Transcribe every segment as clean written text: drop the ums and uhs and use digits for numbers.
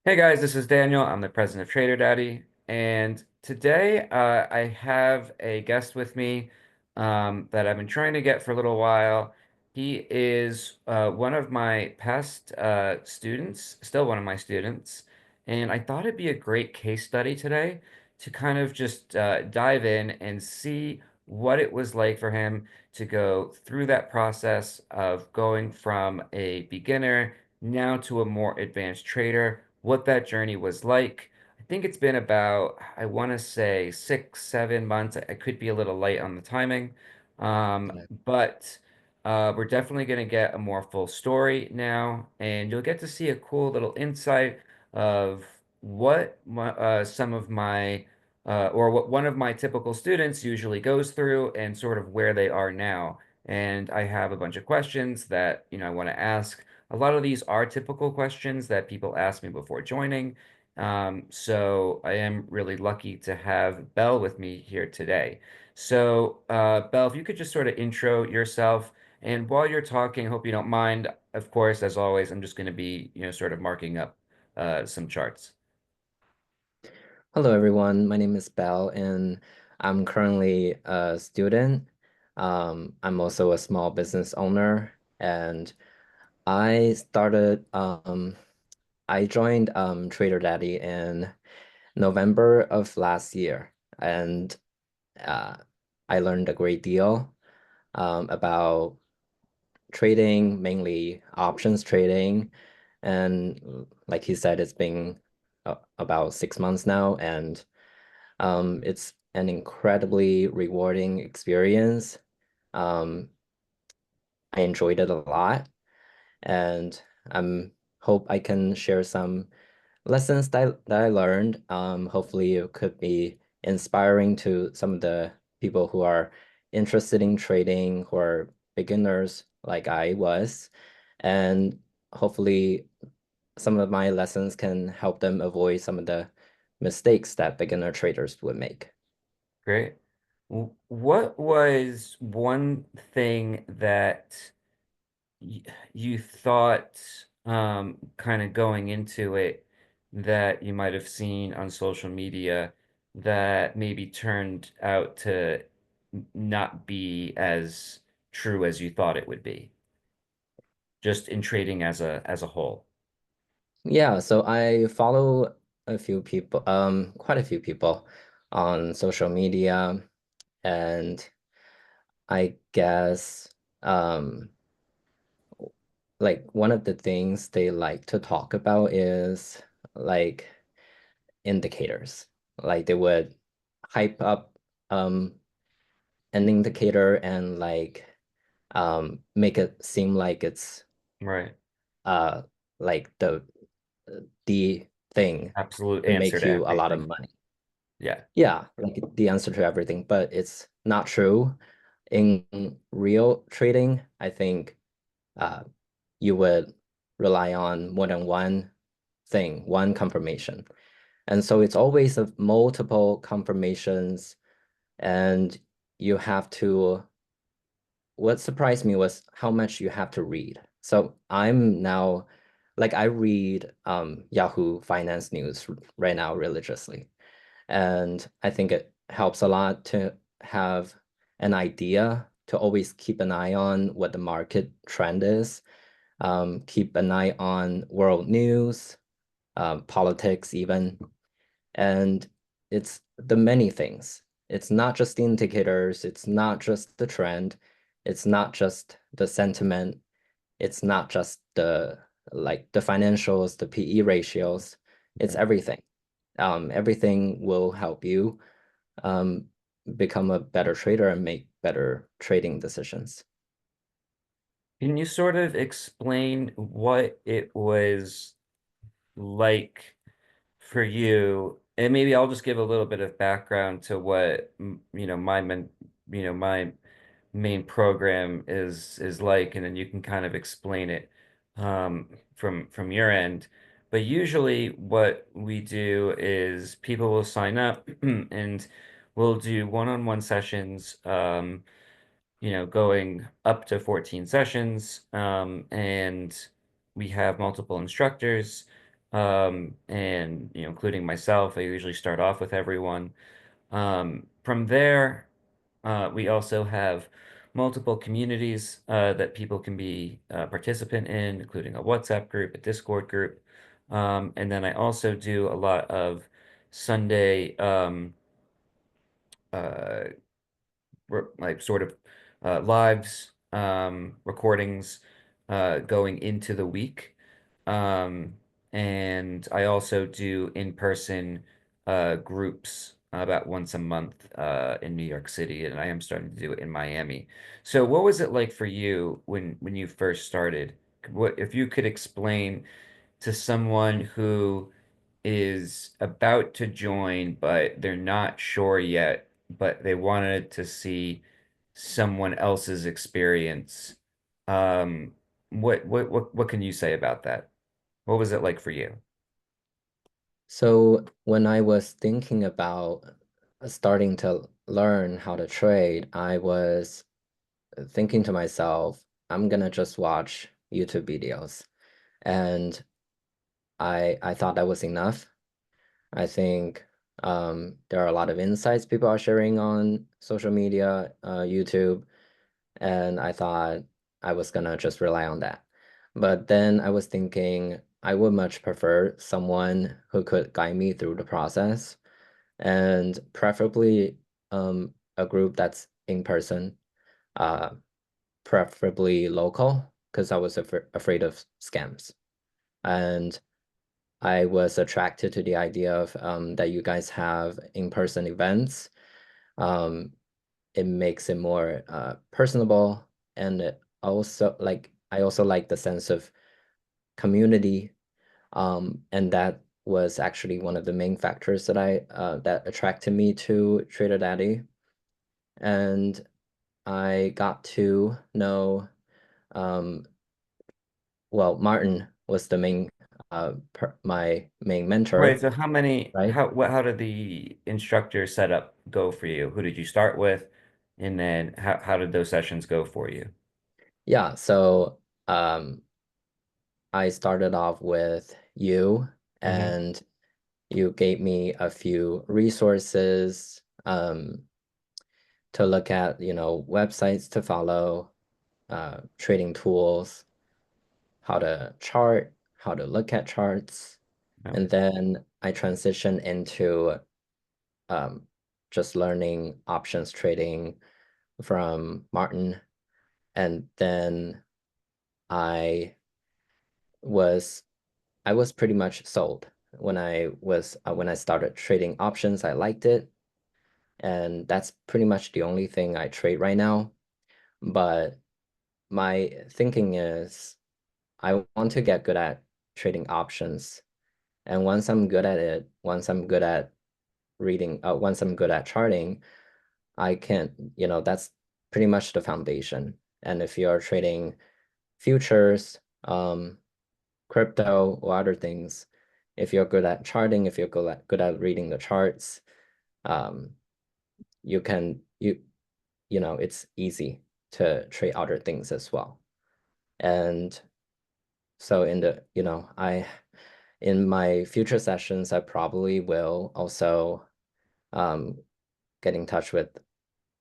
Hey guys, this is Daniel. I'm the president of TraderDaddy, and today I have a guest with me that I've been trying to get for a little while. He is one of my past students, still one of my students, and I thought it'd be a great case study today to kind of just dive in and see what it was like for him to go through that process of going from a beginner now to a more advanced trader, what that journey was like. I think it's been about, I want to say 6, 7 months. I could be a little light on the timing, Yeah. but we're definitely going to get a more full story now, and you'll get to see a cool little insight of some of my or what one of my typical students usually goes through and sort of where they are now. And I have a bunch of questions that, I want to ask. A lot of these are typical questions that people ask me before joining. So I am really lucky to have Belle with me here today. So, Belle, if you could just sort of intro yourself, and while you're talking, hope you don't mind. Of course, as always, I'm just going to be, sort of marking up some charts. Hello, everyone. My name is Bell, and I'm currently a student. I'm also a small business owner, and I started, I joined TraderDaddy in November of last year, and uh, I learned a great deal about trading, mainly options trading. And like he said, it's been about 6 months now, and it's an incredibly rewarding experience. Um, I enjoyed it a lot, and I hope I can share some lessons that I learned. Hopefully, it could be inspiring to some of the people who are interested in trading, who are beginners like I was, and hopefully, some of my lessons can help them avoid some of the mistakes that beginner traders would make. Great. What was one thing that you thought kind of going into it that you might have seen on social media that maybe turned out to not be as true as you thought it would be, just in trading as a whole? Yeah, so I follow a few people, quite a few people on social media, and I guess like one of the things they like to talk about is like indicators. Like they would hype up an indicator and make it seem like it's Right. uh like the thing Absolute to answer make to you a lot of everything. money. Yeah. Yeah, like the answer to everything, but it's not true. In real trading, I think uh, you would rely on more than one thing, one confirmation. And so it's always of multiple confirmations, and you have to, what surprised me was how much you have to read. So I'm now, like I read Yahoo Finance News right now religiously. And I think it helps a lot to have an idea, to always keep an eye on what the market trend is, keep an eye on world news, politics even. And it's the many things. It's not just the indicators, it's not just the trend, it's not just the sentiment, it's not just the financials, the PE ratios, it's Yeah. everything. Everything will help you um, become a better trader and make better trading decisions. Can you sort of explain what it was like for you? And maybe I'll just give a little bit of background to what my main program is like, and then you can kind of explain it from your end. But usually, what we do is people will sign up and we'll do one-on-one sessions. Going up to 14 sessions, and we have multiple instructors. and including myself, I usually start off with everyone. From there, we also have multiple communities that people can be participant in, including a WhatsApp group, a Discord group. And then I also do a lot of Sunday uh, like sort of lives, recordings going into the week. Um, and I also do in-person groups about once a month in New York City, and I am starting to do it in Miami. So what was it like for you when you first started? What if you could explain to someone who is about to join, but they're not sure yet, but they wanted to see someone else's experience. Um, what can you say about that? What was it like for you? So when I was thinking about starting to learn how to trade, I was thinking to myself, I'm gonna just watch YouTube videos. And I thought that was enough. I think there are a lot of insights people are sharing on social media, YouTube, and I thought I was gonna just rely on that. But then I was thinking I would much prefer someone who could guide me through the process, and preferably a group that's in person, uh, preferably local, because I was afraid of scams. And I was attracted to the idea of that you guys have in-person events. Um, it makes it more personable, and it also like I also like the sense of community, and that was actually one of the main factors that attracted me to TraderDaddy. And I got to know, um, well, Martin was the main my main Right, mentor, so right? how did the instructor setup go for you? Who did you start with? And then how did those sessions go for you? Yeah, so I started off with you, Hmm. and you gave me a few resources to look at, websites to follow, trading tools, how to chart, how to look at charts. No. And then I transitioned into um, just learning options trading from Martin. And then I was I was pretty much sold when I started trading options. I liked it, and that's pretty much the only thing I trade right now. But my thinking is I want to get good at trading options. And once I'm good at it, once I'm good at once I'm good at charting, I can, that's pretty much the foundation. And if you're trading futures, crypto or other things, if you're good at charting, if you're good at reading the charts, um, you can it's easy to trade other things as well. And so I in my future sessions, I probably will also um, get in touch with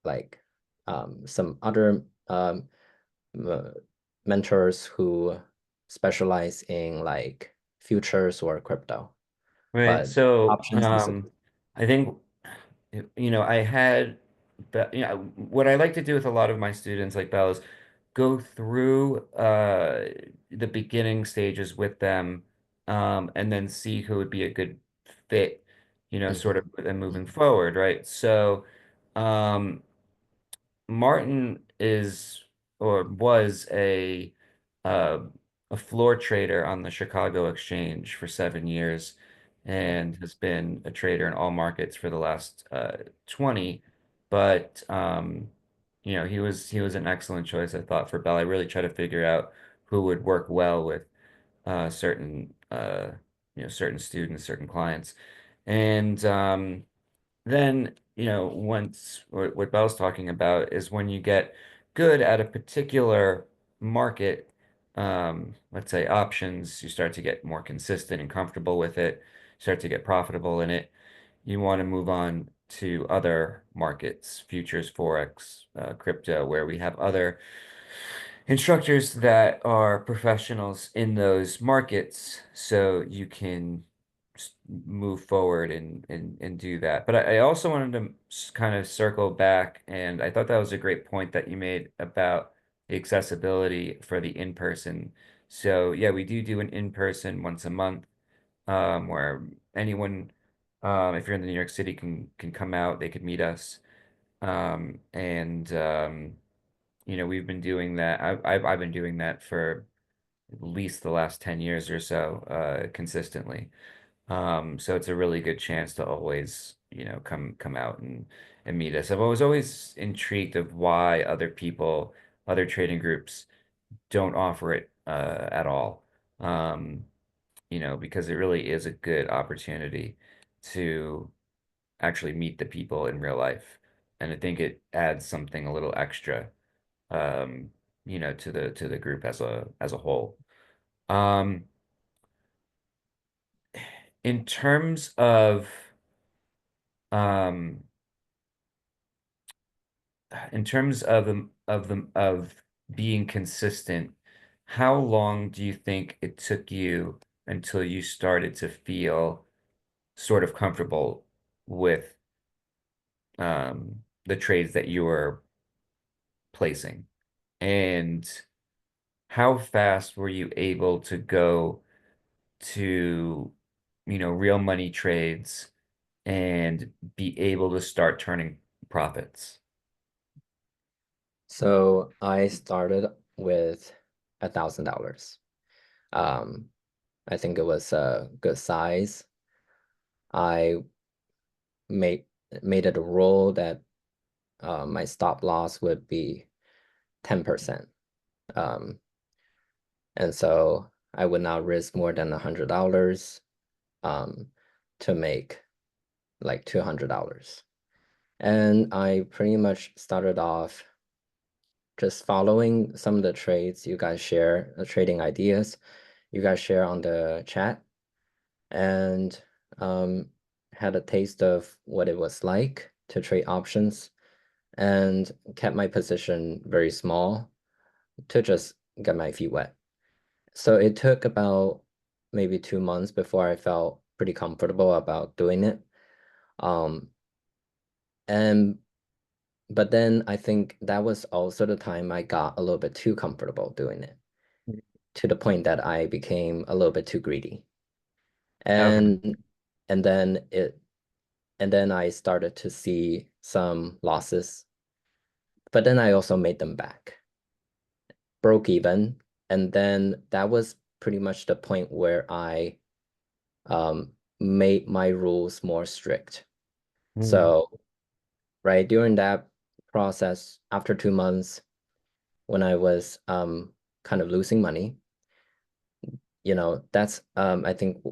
like some other m- mentors who specialize in like futures or crypto, Right. but So, options is I think, I had, what I like to do with a lot of my students, like Bell, is go through the beginning stages with them, and then see who would be a good fit, sort Mhm. of with them moving forward, right? So, um, Martin is or was uh, a floor trader on the Chicago Exchange for 7 years Oh, and has been a trader in all markets for the last 20. But he was an excellent choice, I thought, for Bell. I really try to figure out who would work well with certain students, certain clients. And then, once what Bell's talking about is when you get good at a particular market, let's say options, you start to get more consistent and comfortable with it, start to get profitable in it. You want to move on to other markets, futures, forex, crypto, where we have other instructors that are professionals in those markets, so you can move forward and do that. But I also wanted to kind of circle back, and I thought that was a great point that you made about the accessibility for the in-person. So yeah, we do an in-person once a month, where anyone, if you're in the New York City, can come out. They could meet us, and we've been doing that. I've been doing that for at least the last 10 years or so, consistently. So it's a really good chance to always, come out and meet us. I was always intrigued of why other people, other trading groups don't offer it at all. Um, because it really is a good opportunity to actually meet the people in real life. And I think it adds something a little extra, um, to the group as a whole. Um, in terms of um, of being consistent, how long do you think it took you until you started to feel sort of comfortable with the trades that you were placing? And how fast were you able to go to, real money trades and be able to start turning profits? So I started with $1,000. Um, I think it was a good size. I made made it a rule that my stop loss would be 10%. Um, and so I would not risk more than $100 um, to make like $200. And I pretty much started off just following some of the trades you guys share, the trading ideas you guys share on the chat, and um, had a taste of what it was like to trade options and kept my position very small to just get my feet wet. So it took about maybe 2 months before I felt pretty comfortable about doing it. Um, and but then I think that was also the time I got a little bit too comfortable doing it to the point that I became a little bit too greedy. Okay. And and then it and then I started to see some losses, but then I also made them back, broke even, and then that was pretty much the point where I made my rules more strict. Hmm. So, right during that process, after 2 months, when I was kind of losing money, that's I think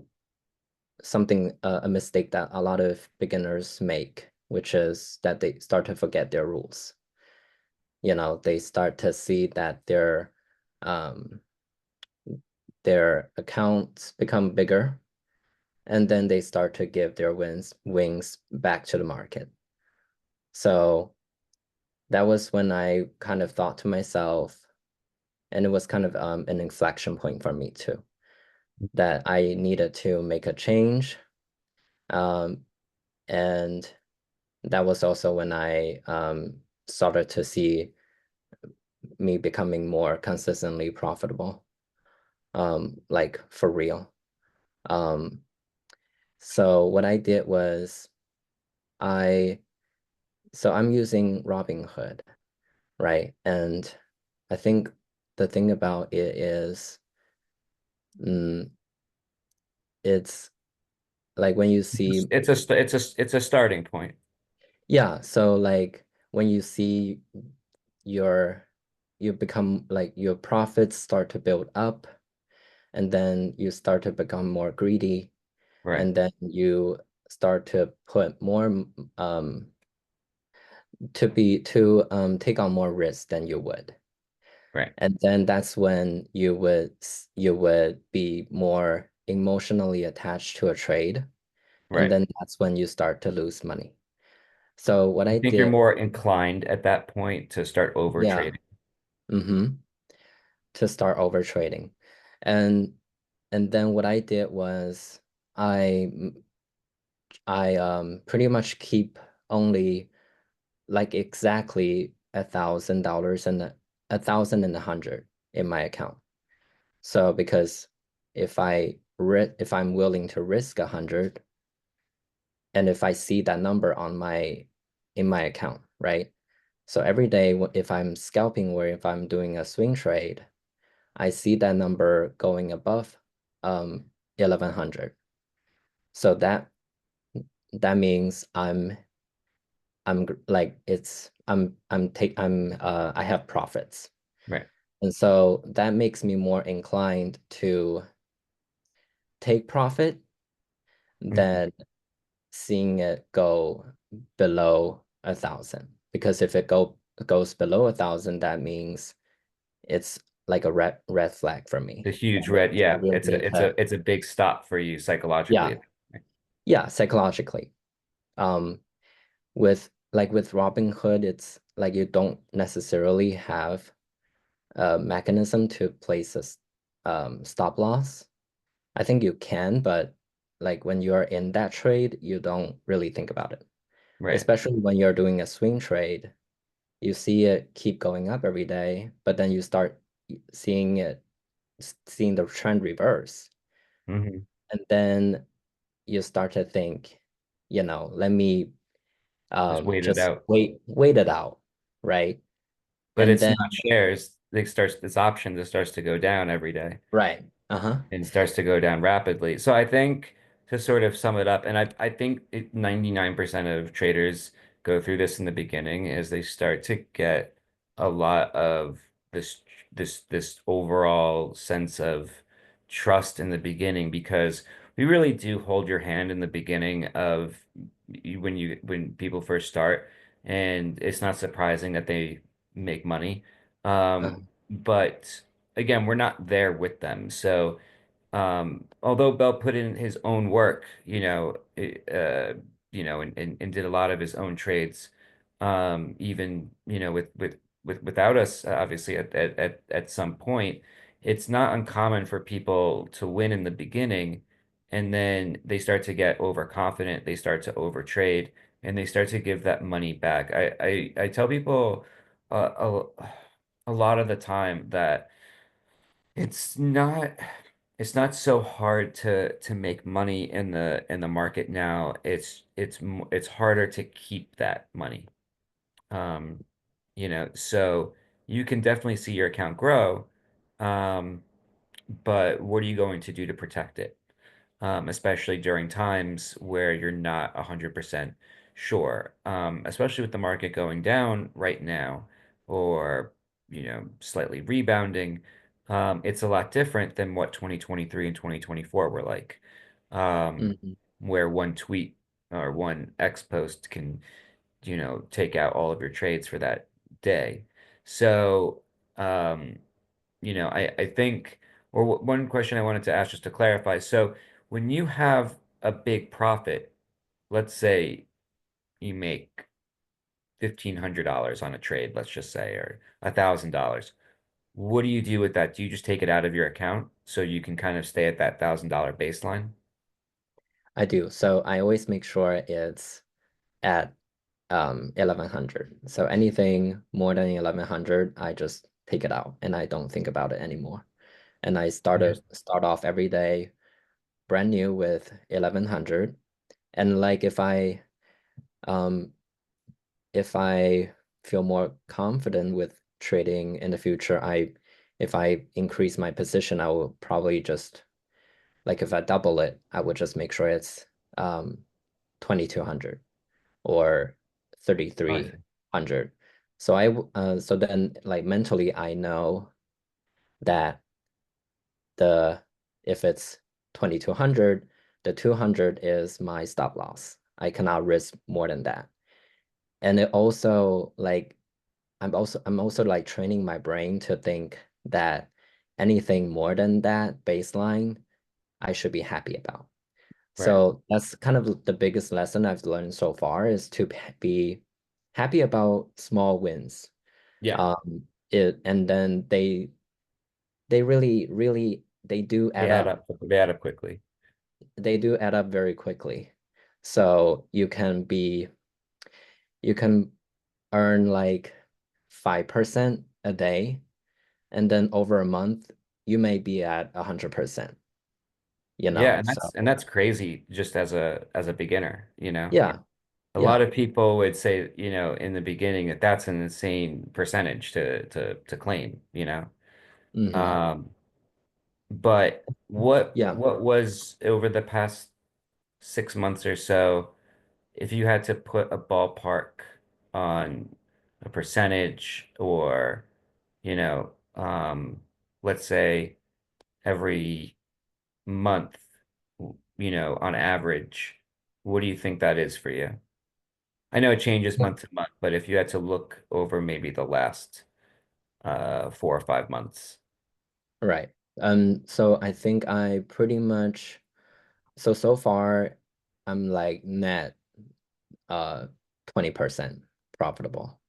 something a mistake that a lot of beginners make, which is that they start to forget their rules. They start to see that um, their accounts become bigger, and then they start to give their wings back to the market. So that was when I kind of thought to myself, and it was kind of an inflection point for me too, that I needed to make a change. Um, and that was also when I started to see me becoming more consistently profitable, like for real. Um, so what I did was I, so I'm using Robinhood, right? And I think the thing about it is, mm, it's like when you see, It's a starting point. yeah, so like when you see your, you become like your profits start to build up, and then you start to become more greedy, Right. and then you start to put more to take on more risk than you would. Right. And then that's when you would be more emotionally attached to a trade, and Right. then that's when you start to lose money. So what You I think you're did, more inclined at that point to start over yeah, trading. mm-hmm, to start over trading. And and then what I did was I I pretty much keep only like exactly $1,000 and a thousand and 100 in my account. So because if I'm willing to risk 100, and if I see that number on my in my account, right? So every day if I'm scalping or if I'm doing a swing trade, I see that number going above 1100. So that means like I have profits. Right. And so that makes me more inclined to take profit Mhm. than seeing it go below 1,000. Because if goes below 1,000, that means it's like a red flag for me. The huge And red, I yeah, really need to, it's a big stop for you psychologically. yeah, yeah, psychologically. Um, with Robinhood, it's like you don't necessarily have a mechanism to place stop loss. I think you can, but like when you're in that trade, you don't really think about it. Right. Especially when you're doing a swing trade, you see it keep going up every day, but then you start seeing seeing the trend reverse. Hmm. And then you start to think, let me Just wait it just out. wait it out, right? But And it's then not shares. It starts this option that starts to go down every day. right, uh-huh. And starts to go down rapidly. So I think to sort of sum it up, and I think 99% of traders go through this in the beginning as they start to get a lot of this this overall sense of trust in the beginning because we really do hold your hand in the beginning of when people first start, and it's not surprising that they make money. Uh, But again, we're not there with them. So although Bell put in his own work, and did a lot of his own trades, even, without us, obviously at some point, it's not uncommon for people to win in the beginning, and then they start to get overconfident, they start to overtrade, and they start to give that money back. I tell people a lot of the time that it's not it's not so hard to make money in the market now. It's harder to keep that money. Um, so you can definitely see your account grow. Um, but what are you going to do to protect it? Especially during times where you're not 100% sure, especially with the market going down right now or, slightly rebounding. It's a lot different than what 2023 and 2024 were like, mhm, where one tweet or one X post can, take out all of your trades for that day. So, um, I think, or one question I wanted to ask just to clarify. So when you have a big profit, let's say you make $1,500 on a trade, let's just say, or $1,000. What do you do with that? Do you just take it out of your account so you can kind of stay at that $1,000 baseline? I do. So I always make sure it's at 1100. So anything more than 1100, I just take it out and I don't think about it anymore. And I Interesting. start off every day brand new with 1100. And like um if I feel more confident with trading in the future, if I increase my position, I will probably just like if I double it, I would just make sure it's 2200 or I see. 3300. So then like mentally I know that the if it's 2200, the 200 is my stop loss. I cannot risk more than that. And it also like I'm also like training my brain to think that anything more than that baseline I should be happy about. Right. So that's kind of the biggest lesson I've learned so far is to be happy about small wins. Yeah. It and then they really, really they do They add add up. up. They add up quickly. They do add up very quickly. So you can earn like 5% a day, and then over a month, you may be at 100%, you Yeah, know? So and that's crazy just as a beginner, you know. yeah, A lot yeah. of people would say, in the beginning that that's an insane percentage to claim, you know. Hmm. Um, but Yeah, what was over the past 6 months or so, if you had to put a ballpark on a percentage or, let's say every month, on average, what do you think that is for you? I know it changes month to month, but if you had to look over maybe the last 4 or 5 months. right. So I think I pretty much so far I'm like net 20% profitable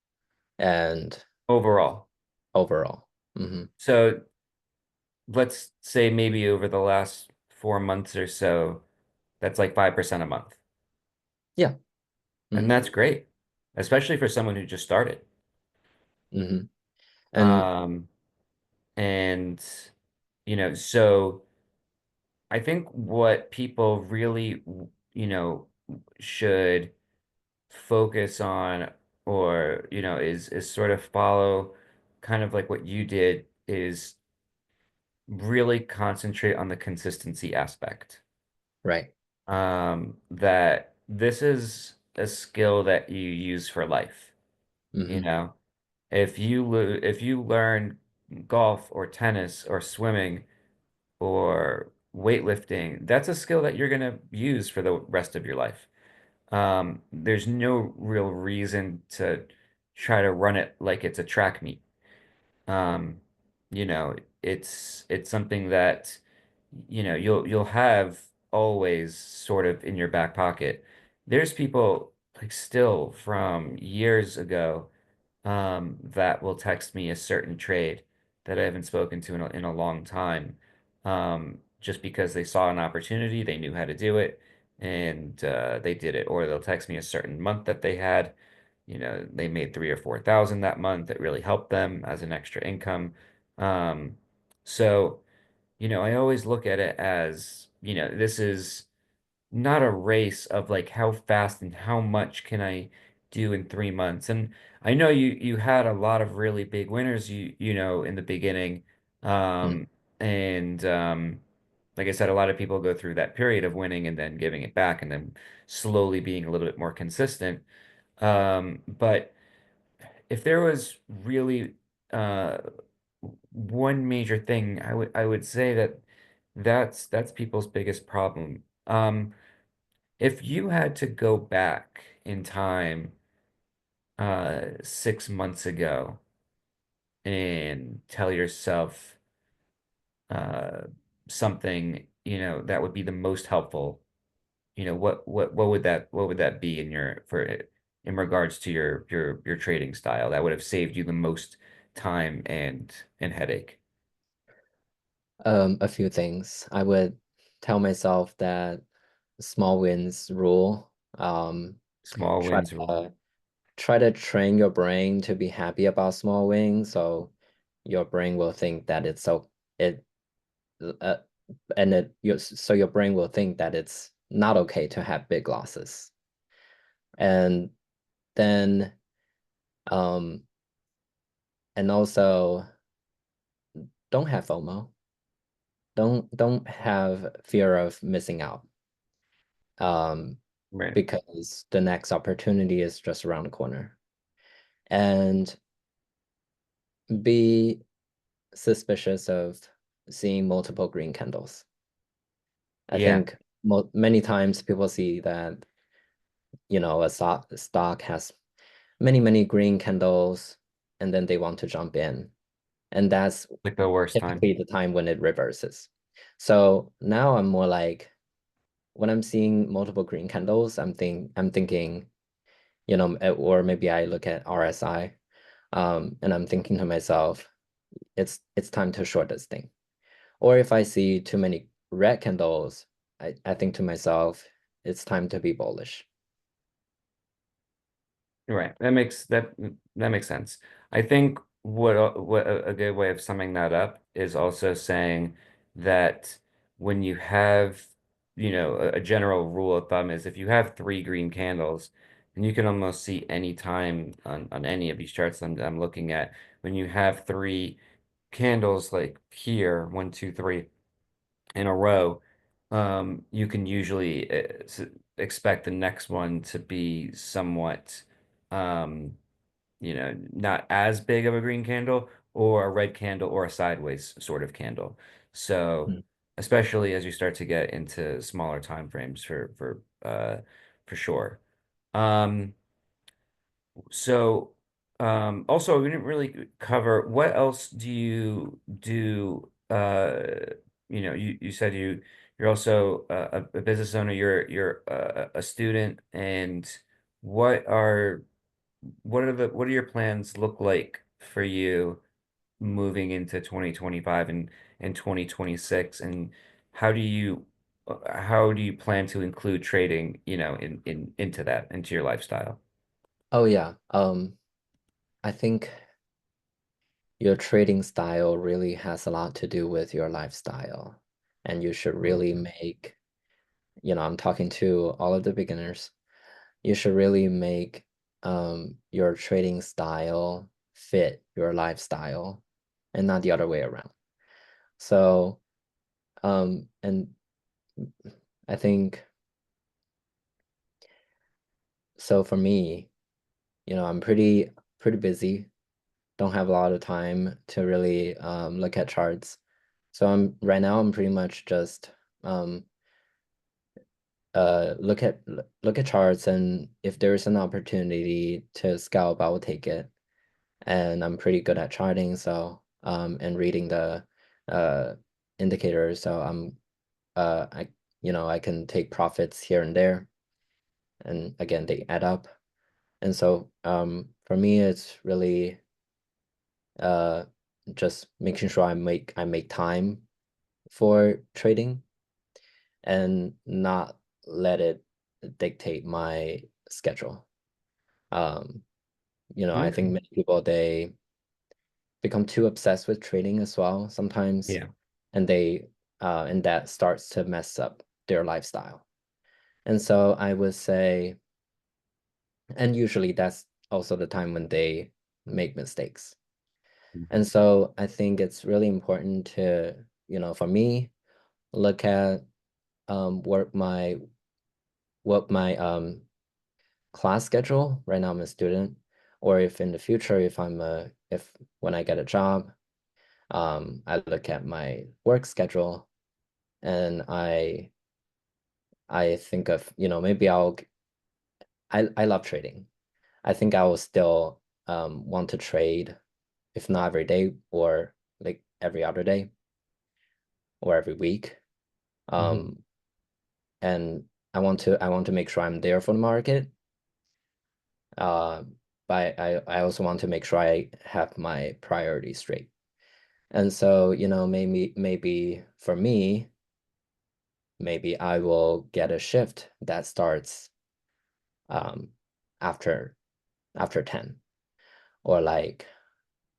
and Overall. overall. Hmm. So let's say maybe over the last 4 months or so, that's like 5% a month. Yeah. And Hmm. that's great, especially for someone who just started. Hmm. And Um, and, so I think what people really, should focus on or, is sort of follow kind of like what you did is really concentrate on the consistency aspect. right. That this is a skill that you use for life, you Hmm. know. If you learn golf or tennis or swimming or weightlifting, that's a skill that you're going to use for the rest of your life. There's no real reason to try to run it like it's a track meet. Um, it's something that you'll have always sort of in your back pocket. There's people like still from years ago that will text me a certain trade that I haven't spoken to in a long time, just because they saw an opportunity, they knew how to do it, and they did it. Or they'll text me a certain month that they had, they made 3 or 4 thousand that month. It really helped them as an extra income. Um, so, I always look at it as, this is not a race of like how fast and how much can I do in 3 months. And I know you had a lot of really big winners in the beginning. Um and like I said, a lot of people go through that period of winning and then giving it back and then slowly being a little bit more consistent. But if there was really uh one major thing, I would say that that's people's biggest problem. If you had to go back in time 6 months ago and tell yourself uh something, that would be the most helpful, what would that be in regards to your trading style that would have saved you the most time and headache? A few things. I would tell myself that small wins rule. Small Try wins rule. to try to train your brain to be happy about small wins, so your brain will think that it's so it uh, and your brain will think that it's not okay to have big losses. And then um and also don't have FOMO. Don't have fear of missing out. Um Right. because the next opportunity is just around the corner. And be suspicious of seeing multiple green candles. I Yeah. think mo many times people see that, a stock has many, many green candles. and then they want to jump in. And that's Like the worst time. typically the time when it reverses. So now I'm more like when I'm seeing multiple green candles, I'm thinking, or maybe I look at RSI, and I'm thinking to myself, it's time to short this thing. Or if I see too many red candles, I think to myself, it's time to be bullish. Right. That makes sense. I think what a good way of summing that up is also saying that when you have, a general rule of thumb is if you have three green candles, and you can almost see any time on any of these charts I'm looking at, when you have three candles like here, one, two, three in a row, you can usually expect the next one to be somewhat, um, not as big of a green candle or a red candle or a sideways sort of candle. So, Mm. especially as you start to get into smaller time frames for sure. Um, also, we didn't really cover what else do you do? You said you're also a business owner. You're a student, and what are what are your plans look like for you moving into 2025 and 2026, and how do you how do you plan to include trading, into that into your lifestyle? Oh yeah. I think your trading style really has a lot to do with your lifestyle. And you should really make, I'm talking to all of the beginners. You should really make your trading style fit your lifestyle and not the other way around. So, and I think so for me, I'm pretty busy, don't have a lot of time to really look at charts. So right now I'm pretty much just um, look at charts, and if there's an opportunity to scalp, I will take it. And I'm pretty good at charting, so and reading the uh, indicators. So I can take profits here and there, and again they add up. And so for me, it's really uh, just making sure I make time for trading and not let it dictate my schedule. Um, I think Okay. many people they become too obsessed with trading as well sometimes, Yeah. and that starts to mess up their lifestyle. And so I would say, and usually that's also the time when they make mistakes. And so I think it's really important to, for me, look at what my class schedule. Right now I'm a student, or if in the future, if when I get a job, I look at my work schedule, and I think of, maybe I love trading. I think I will still want to trade, if not every day, or like every other day or every week. Mhm. Um, and I want to make sure I'm there for the market. Uh, but I also want to make sure I have my priorities straight. And so, maybe for me, maybe I will get a shift that starts um after 10, or like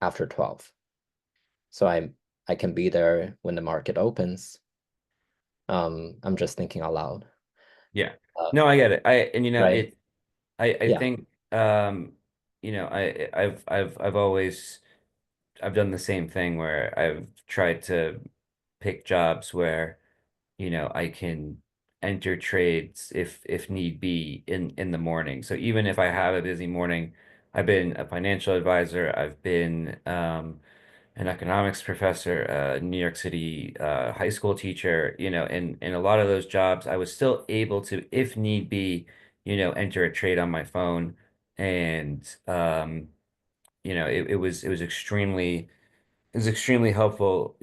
after 12. So I can be there when the market opens. I'm just thinking out loud. Yeah. Uh, No, I get it. right? I Yeah. think I've always I've done the same thing where I've tried to pick jobs where, I can enter trades if need be in the morning. So even if I have a busy morning, I've been a financial advisor, I've been an economics professor, a New York City high school teacher, in a lot of those jobs, I was still able to, if need be, enter a trade on my phone and it was extremely helpful,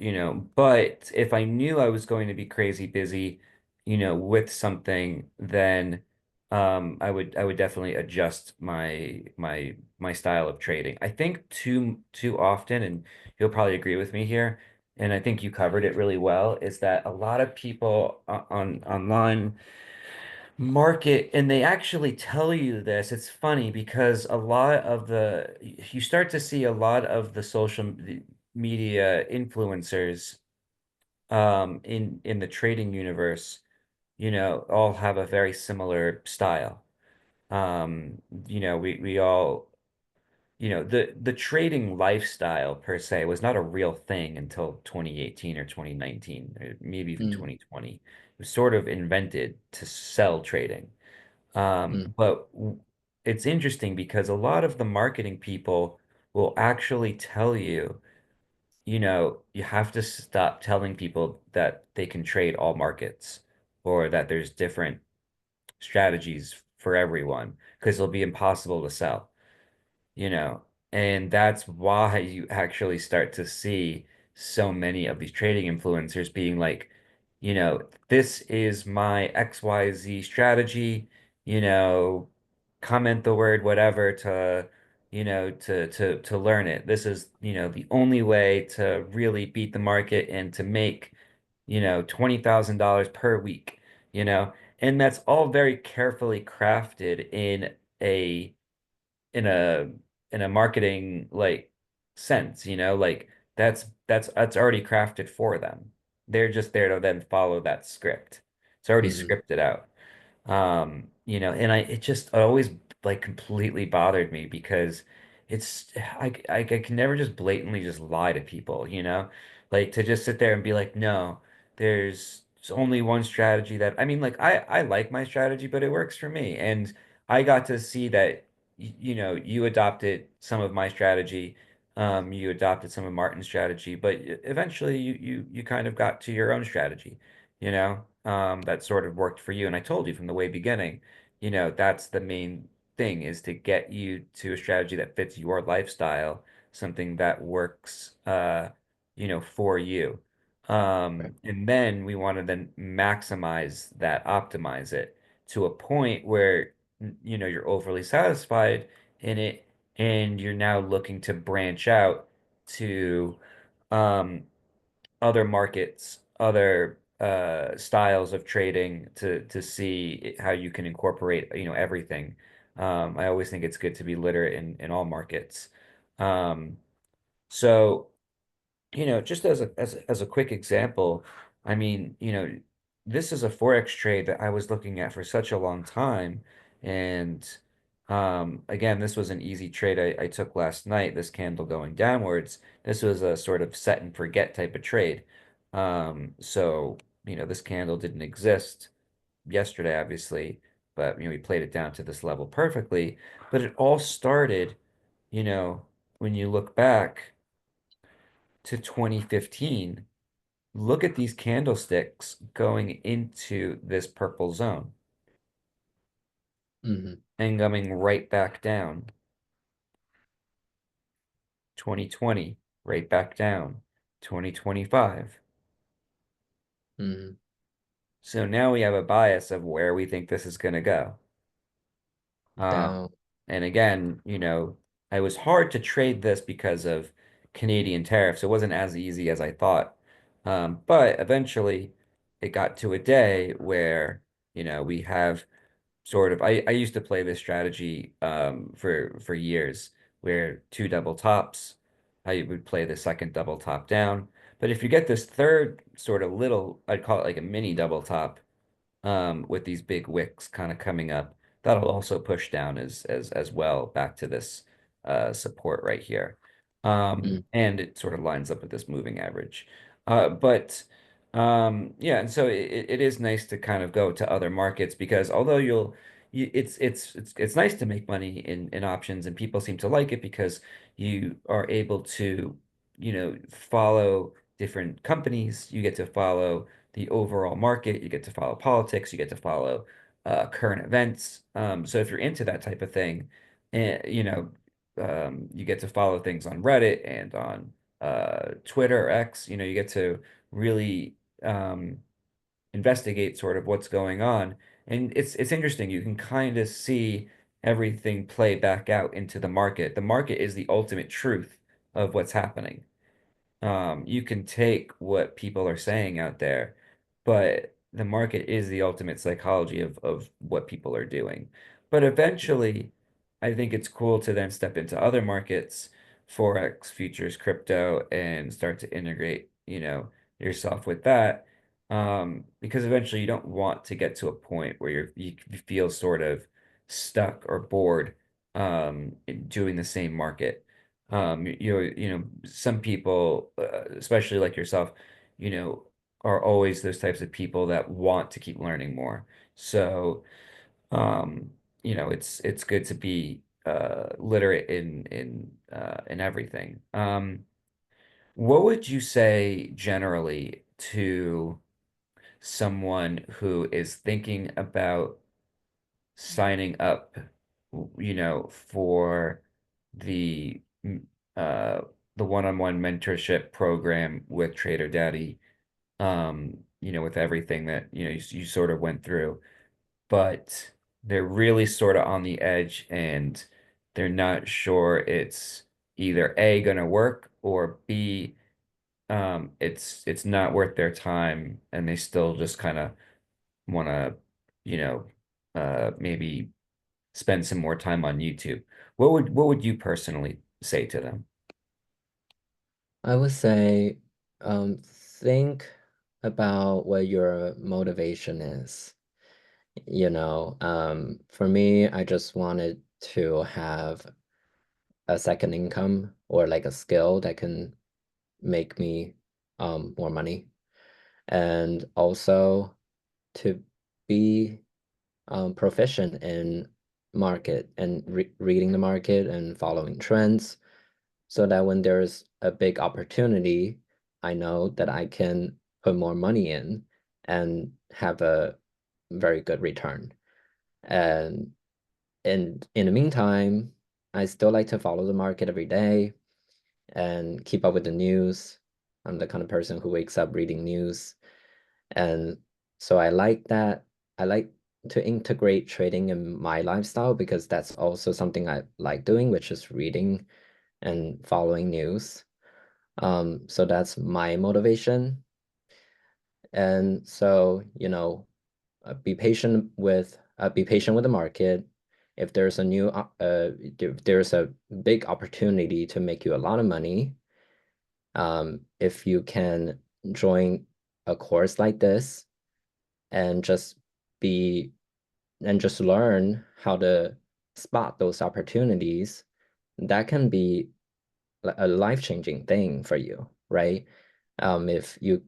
but if I knew I was going to be crazy busy, with something, then I would definitely adjust my style of trading. I think too often, and you'll probably agree with me here, and I think you covered it really well, is that a lot of people on online market, and they actually tell you this. It's funny because you start to see a lot of the social media influencers in the trading universe, all have a very similar style. We all, the trading lifestyle per se was not a real thing until 2018 or 2019, or maybe even Mm, 2020. It was sort of invented to sell trading. mm, But it's interesting because a lot of the marketing people will actually tell you, you have to stop telling people that they can trade all markets or that there's different strategies for everyone because it'll be impossible to sell you know, and that's why you actually start to see so many of these trading influencers being like, this is my XYZ strategy, you know, comment the word whatever to learn it. This is, the only way to really beat the market and to make, $20,000 per week, you know, and that's all very carefully crafted a in a in a marketing like sense, like that's already crafted for them. They're just there to then follow that script. It's already mm, scripted out. And it just always like completely bothered me because I can never just blatantly just lie to people, like to just sit there and be like, no, there's only one strategy that I mean, like I like my strategy, but it works for me. And I got to see that, you adopted some of my strategy. You adopted some of Martin's strategy, but eventually you kind of got to your own strategy that sort of worked for you. And I told you from the way beginning, that's the main thing is to get you to a strategy that fits your lifestyle, something that works, for you. right. And then we want to then maximize that, optimize it to a point where, you're overly satisfied in it and you're now looking to branch out to, um, other markets, other styles of trading to see how you can incorporate, everything. I always think it's good to be literate in all markets. Um, so just as a quick example, I mean, this is a Forex trade that I was looking at for such a long time. And again, this was an easy trade I took last night, this candle going downwards. This was a sort of set and forget type of trade. So, this candle didn't exist yesterday, obviously, but we played it down to this level perfectly. But it all started, when you look back to 2015. Look at these candlesticks going into this purple zone Mm, and coming right back down. 2020, right back down. 2025. mm. So now we have a bias of where we think this is going to go. Um, Down. and again, it was hard to trade this because of Canadian tariffs. It wasn't as easy as I thought. But eventually it got to a day where, we have sort of I used to play this strategy for years where two double tops, I would play the second double top down. But if you get this third sort of little, I'd call it like a mini double top, with these big wicks kind of coming up. That'll also push down as well back to this support right here. Mm, And it sort of lines up with this moving average. But yeah, and so it is nice to kind of go to other markets because although it's nice to make money in options and people seem to like it because you are able to, follow different companies, you get to follow the overall market. You get to follow politics. You get to follow current events. So if you're into that type of thing, you know, you get to follow things on Reddit and on Twitter or X. You get to really investigate sort of what's going on. And it's interesting. You can kind of see everything play back out into the market. The market is the ultimate truth of what's happening. You can take what people are saying out there, but the market is the ultimate psychology of what people are doing. But eventually, I think it's cool to then step into other markets, Forex, futures, crypto, and start to integrate, yourself with that. Because eventually you don't want to get to a point where you feel sort of stuck or bored in doing the same market. Some people, especially like yourself, you know, are always those types of people that want to keep learning more. So, um, it's good to be literate in everything. What would you say generally to someone who is thinking about signing up, for the uh the one-on-one mentorship program with TraderDaddy, with everything that, you sort of went through, but they're really sort of on the edge and they're not sure it's either A gonna work or B, it's not worth their time and they still just kind of want to, you know, maybe spend some more time on YouTube. What would you personally say to them? I would say, think about what your motivation is. For me, I just wanted to have a second income or like a skill that can make me more money. And also to be proficient in market and reading the market and following trends so that when there's a big opportunity, I know that I can put more money in and have a very good return. And in the meantime, I still like to follow the market every day and keep up with the news. I'm the kind of person who wakes up reading news. And so I like that. I like to integrate trading in my lifestyle because that's also something I like doing, which is reading and following news. So that's my motivation. And so, be patient with the market. If there's if there's a big opportunity to make you a lot of money, if you can join a course like this and be just learn how to spot those opportunities, that can be a life-changing thing for you, right? If you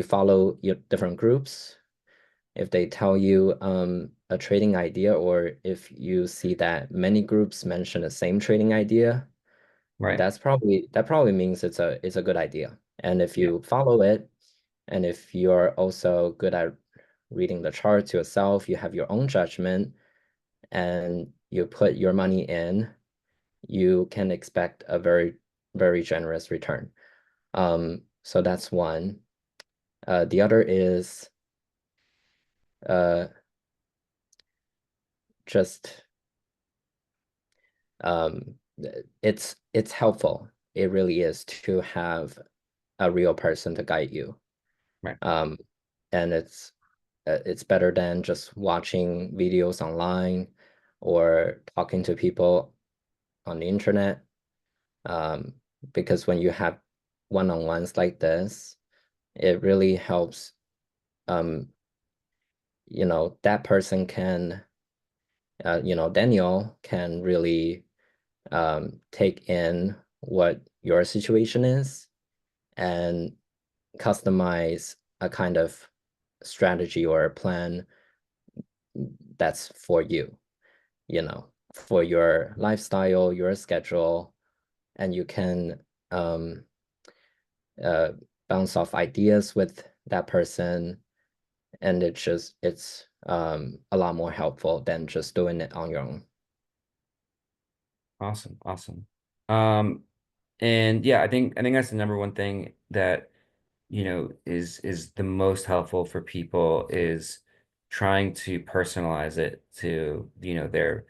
follow your different groups, if they tell you a trading idea, or if you see that many groups mention the same trading idea, Right. that probably means it's a good idea. And if Yeah. you follow it, and if you're also good at reading the charts yourself, you have your own judgment, and you put your money in, you can expect a very, very generous return. So that's one. The other is uh, just it's helpful. It really is to have a real person to guide you. Right. Um, and it's better than just watching videos online or talking to people on the internet. Um, because when you have one-on-ones like this, it really helps. Um, that person can, Daniel can really take in what your situation is and customize a kind of strategy or a plan that's for you, for your lifestyle, your schedule, and you can um, uh, bounce off ideas with that person, and it's a lot more helpful than just doing it on your own. Awesome, awesome. Um, and yeah, I think that's the number one thing that, is the most helpful for people is trying to personalize it to, their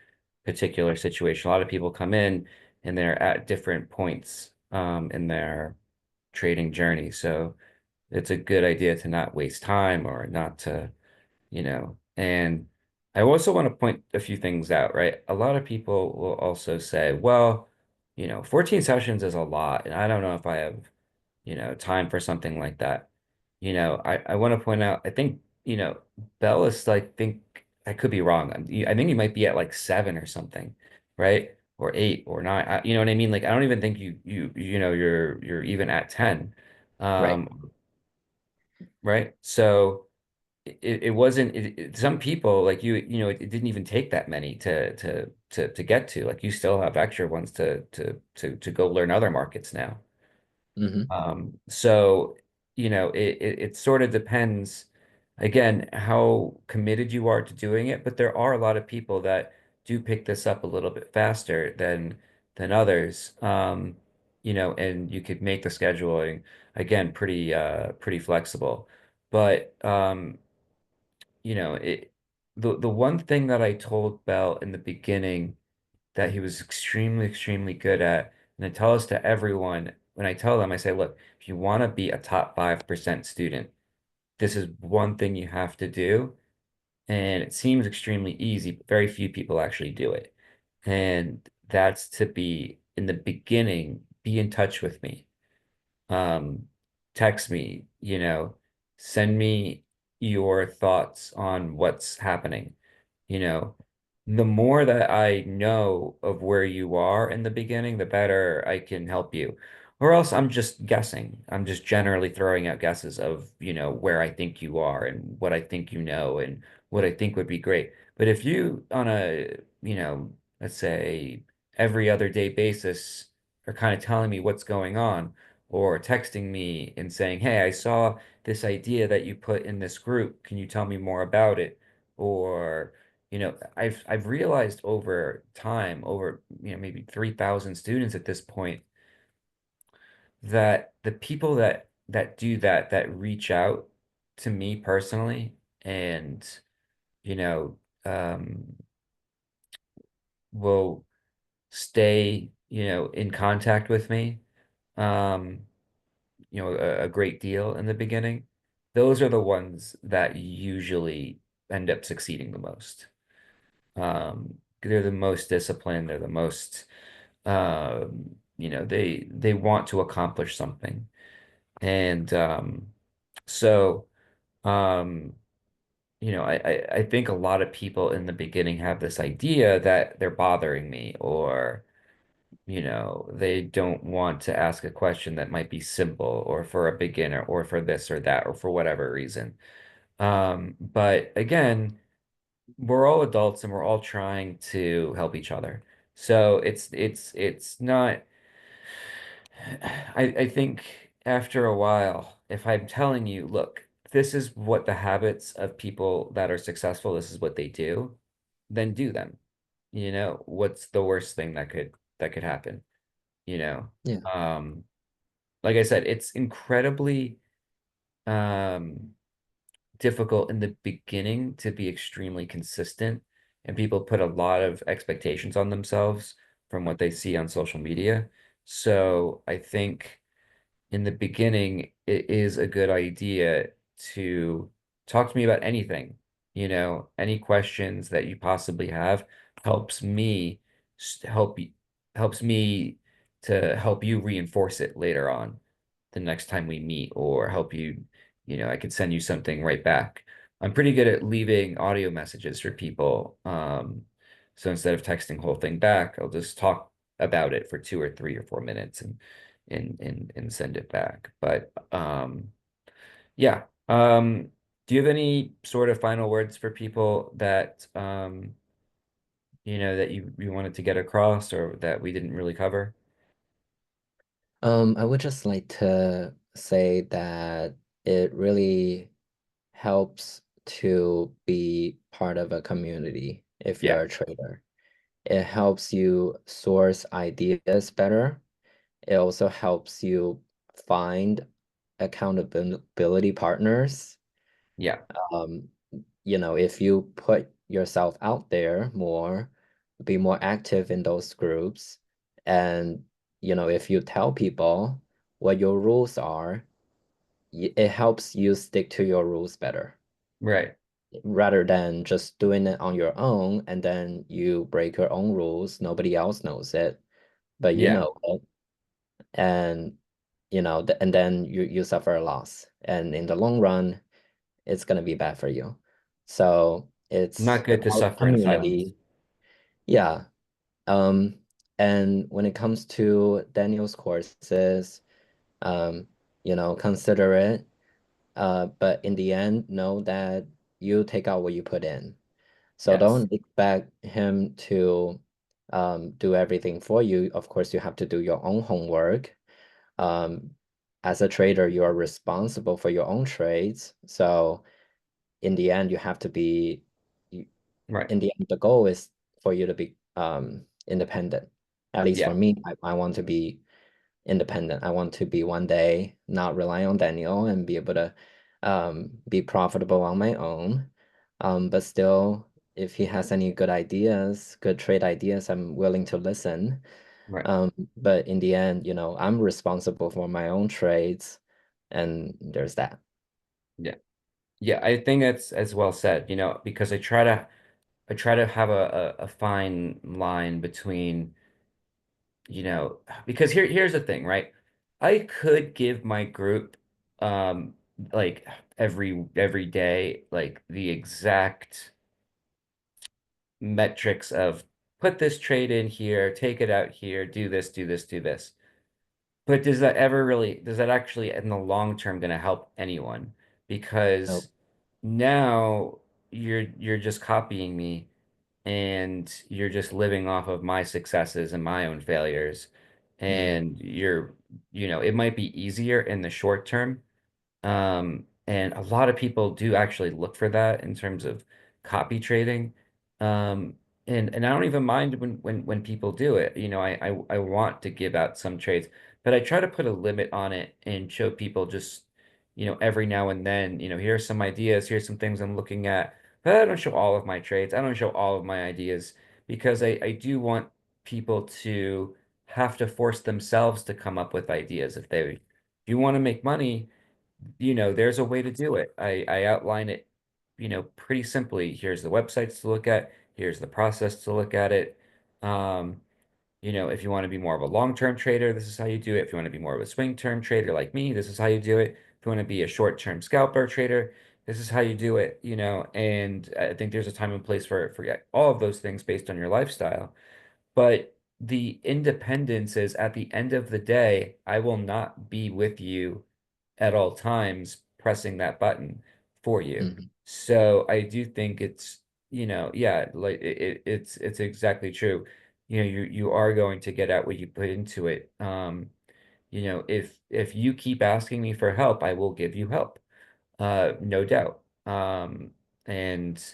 particular situation. A lot of people come in and they're at different points in their trading journey. So it's a good idea to not waste time or not to, and I also want to point a few things out, right? A lot of people will also say, well, 14 sessions is a lot, and I don't know if I have, time for something like that. I want to point out, I think, Bell is like, think I could be wrong. I think you might be at like seven or something, right? Or eight or nine. You know what I mean? Like, I don't even think you're even at 10. Right. Right? So it wasn't some people like it didn't even take that many to get to. Like you still have extra ones to go learn other markets now. Hmm. So, it sort of depends, again, how committed you are to doing it, but there are a lot of people that do pick this up a little bit faster than others. And you could make the scheduling again pretty flexible. But the one thing that I told Bell in the beginning that he was extremely good at. And I tell this to everyone when I tell them, I say, look, if you want to be a top 5% student, this is one thing you have to do. And it seems extremely easy, but very few people actually do it. And that's to be in the beginning, be in touch with me, um, text me, send me your thoughts on what's happening. You know, the more that I know of where you are in the beginning, the better I can help you. Or else I'm just guessing. I'm just generally throwing out guesses of, where I think you are and what I think you know and what I think would be great. But if you on a, let's say every other day basis are kind of telling me what's going on, or texting me and saying, "Hey, I saw this idea that you put in this group. Can you tell me more about it?" Or, I've realized over time, over, maybe 3,000 students at this point, that the people that do that reach out to me personally and, you know, um, will stay, in contact with me. Um, a great deal in the beginning, those are the ones that usually end up succeeding the most. They're the most disciplined, they're the most, they want to accomplish something. And so, um, I think a lot of people in the beginning have this idea that they're bothering me or they don't want to ask a question that might be simple or for a beginner or for this or that or for whatever reason. But again, we're all adults and we're all trying to help each other. So it's not, I think after a while, if I'm telling you, look, this is what the habits of people that are successful, this is what they do, then do them. What's the worst thing that could happen? You know, Yeah. um, like I said, it's incredibly um, difficult in the beginning to be extremely consistent, and people put a lot of expectations on themselves from what they see on social media. So I think in the beginning, it is a good idea to talk to me about anything. Any questions that you possibly have helps me help you, helps me to help you reinforce it later on the next time we meet or help you, I could send you something right back. I'm pretty good at leaving audio messages for people. So instead of texting whole thing back, I'll just talk about it for 2 or 3 or 4 minutes and send it back. But yeah. Do you have any sort of final words for people that that you wanted to get across or that we didn't really cover? I would just like to say that it really helps to be part of a community if Yeah. you're a trader. It helps you source ideas better. It also helps you find accountability partners. Yeah, Um, if you put yourself out there more, be more active in those groups, and if you tell people what your rules are, it helps you stick to your rules better right. rather than just doing it on your own and then you break your own rules. Nobody else knows it, but you Yeah, know it, and and then you suffer a loss, and in the long run, it's gonna be bad for you. So it's not good to about suffer in silence. community. Yeah. Um, and when it comes to Daniel's courses, um, consider it. But in the end, know that you take out what you put in. So Yes, don't expect him to do everything for you. Of course, you have to do your own homework. Um, as a trader, you are responsible for your own trades. So in the end, you have to be, you- right. in the end, the goal is for you to be independent. At least for Yeah, me, I want to be independent. I want to be one day not rely on Daniel and be able to be profitable on my own. But still, if he has any good ideas, good trade ideas, I'm willing to listen. right. But in the end, I'm responsible for my own trades, and there's that. Yeah. Yeah, I think that's as well said, because I try to have a fine line between, because here's the thing, right? I could give my group um like every day like the exact metrics of put this trade in here, take it out here, do this, do this, do this. But does that actually in the long term going to help anyone? Nope. Because now you're just copying me and you're just living off of my successes and my own failures. Mm, And it might be easier in the short term, and a lot of people do actually look for that in terms of copy trading. Um, and I don't even mind when people do it. I want to give out some trades, but I try to put a limit on it and show people just, every now and then, here's some ideas, here's some things I'm looking at. But I don't show all of my trades. I don't show all of my ideas because I do want people to have to force themselves to come up with ideas if you want to make money, there's a way to do it. I outline it, pretty simply. Here's the websites to look at. Here's the process to look at it. Um, if you want to be more of a long-term trader, this is how you do it. If you want to be more of a swing-term trader like me, this is how you do it. If you want to be a short-term scalper trader, this is how you do it, and I think there's a time and place for all of those things based on your lifestyle. But the independence is at the end of the day, I will not be with you at all times pressing that button for you. mhm, So I do think it's, yeah, like it's exactly true. You are going to get out what you put into it. If you keep asking me for help, I will give you help. No doubt. And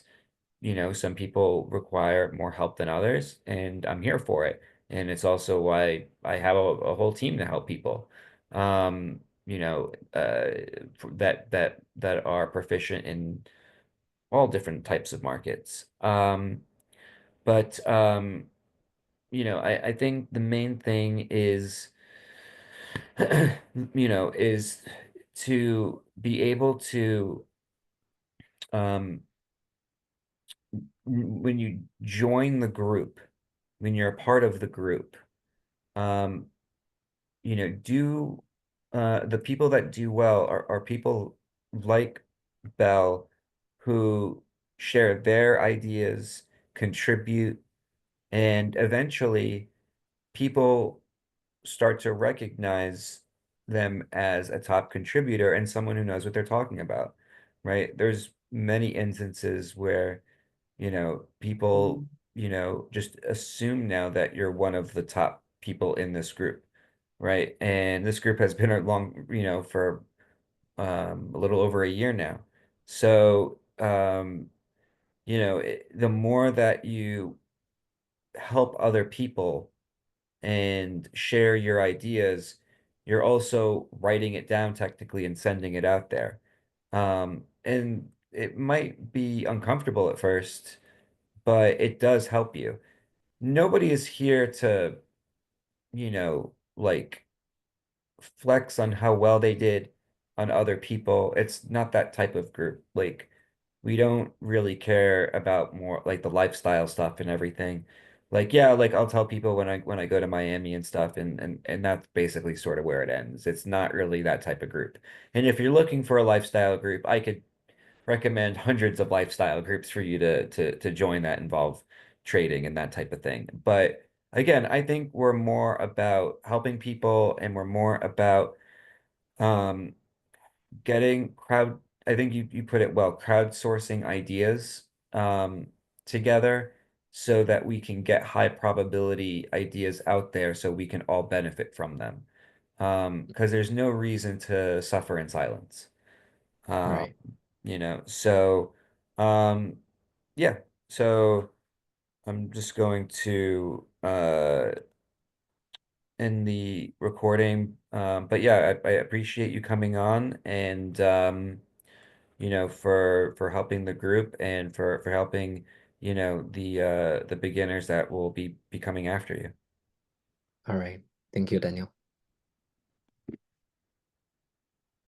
some people require more help than others, and I'm here for it. And it's also why I have a whole team to help people, that are proficient in all different types of markets. But I think the main thing is, is to be able to, um, when you join the group, when you're a part of the group, um, do the people that do well are people like Bell who share their ideas, contribute, and eventually people start to recognize them as a top contributor and someone who knows what they're talking about, right? There's many instances where people, just assume now that you're one of the top people in this group, right? And this group has been along, for a little over a year now. So, the more that you help other people and share your ideas, you're also writing it down technically and sending it out there. And it might be uncomfortable at first, but it does help you. Nobody is here to, like flex on how well they did on other people. It's not that type of group. Like, we don't really care about more like the lifestyle stuff and everything. Like, yeah, like I'll tell people when I go to Miami and stuff, and that's basically sort of where it ends. It's not really that type of group. And if you're looking for a lifestyle group, I could recommend hundreds of lifestyle groups for you to join that involve trading and that type of thing. But again, I think we're more about helping people and we're more about um getting crowd, I think you put it well, crowdsourcing ideas um together so that we can get high probability ideas out there so we can all benefit from them. Because there's no reason to suffer in silence. Um, Right. so um yeah, so I'm just going to end the recording. But yeah, I appreciate you coming on and for helping the group and for helping, the beginners that will be coming after you. All right. Thank you, Daniel.